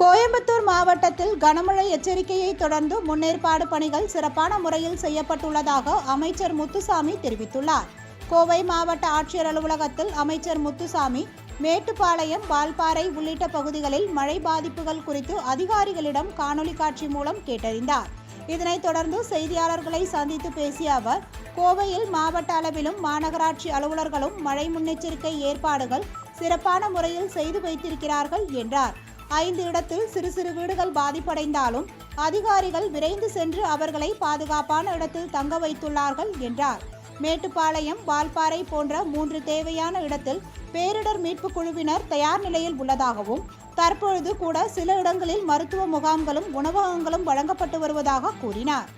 கோயம்புத்தூர் மாவட்டத்தில் கனமழை எச்சரிக்கையை தொடர்ந்து முன்னேற்பாடு பணிகள் சிறப்பான முறையில் செய்யப்பட்டுள்ளதாக அமைச்சர் முத்துசாமி தெரிவித்துள்ளார். கோவை மாவட்ட ஆட்சியர் அலுவலகத்தில் அமைச்சர் முத்துசாமி மேட்டுப்பாளையம், வால்பாறை உள்ளிட்ட பகுதிகளில் மழை பாதிப்புகள் குறித்து அதிகாரிகளிடம் காணொலி காட்சி மூலம் கேட்டறிந்தார். இதனைத் தொடர்ந்து செய்தியாளர்களை சந்தித்து பேசிய அவர், கோவையில் மாவட்ட அளவிலும் மாநகராட்சி அலுவலர்களும் மழை முன்னெச்சரிக்கை ஏற்பாடுகள் சிறப்பான முறையில் செய்து வைத்திருக்கிறார்கள் என்றார். 5 இடத்தில் சிறு சிறு வீடுகள் பாதிப்படைந்தாலும் அதிகாரிகள் விரைந்து சென்று அவர்களை பாதுகாப்பான இடத்தில் தங்க வைத்துள்ளார்கள் என்றார். மேட்டுப்பாளையம், வால்பாறை போன்ற 3 தேவையான இடத்தில் பேரிடர் மீட்பு குழுவினர் தயார் நிலையில் உள்ளதாகவும், தற்பொழுது கூட சில இடங்களில் மருத்துவ முகாம்களும் உணவகங்களும் வழங்கப்பட்டு வருவதாக கூறினார்.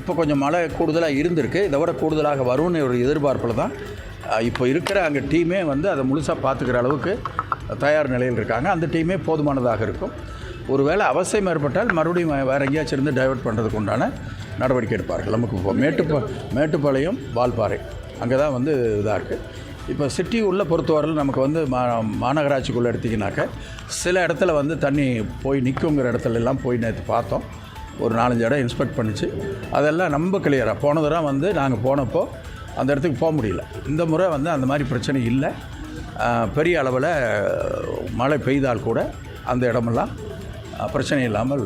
இப்போ கொஞ்சம் மழை கூடுதலாக இருந்திருக்கு. இதை விட கூடுதலாக வரும்னு ஒரு எதிர்பார்ப்பில் தான் இப்போ இருக்கிற அங்கே டீமே அதை முழுசாக பார்த்துக்கிற அளவுக்கு தயார் நிலையில் இருக்காங்க. அந்த டீமே போதுமானதாக இருக்கும். ஒருவேளை அவசியம் ஏற்பட்டால் மறுபடியும் வேறு எங்கேயாச்சும் இருந்து டைவர்ட் பண்ணுறதுக்கு உண்டான நடவடிக்கை எடுப்பார்கள். நமக்கு இப்போ மேட்டுப்பாளையம், வால்பாறை அங்கே தான் இதாக இருக்குது. இப்போ சிட்டி உள்ள பொறுத்தவரையில் நமக்கு மாநகராட்சிக்குள்ளே எடுத்திங்கனாக்க சில இடத்துல தண்ணி போய் நிற்குங்கிற இடத்துலலாம் போய் நேற்று பார்த்தோம். ஒரு 4-5 இடம் இன்ஸ்பெக்ட் பண்ணிச்சு. அதெல்லாம் ரொம்ப கிளியராக போன தடவை நாங்கள் போனப்போ அந்த இடத்துக்கு போக முடியல. இந்த முறை அந்த மாதிரி பிரச்சனை இல்லை. பெரிய அளவில் மழை பெய்தால் கூட அந்த இடமெல்லாம் பிரச்சனை இல்லாமல்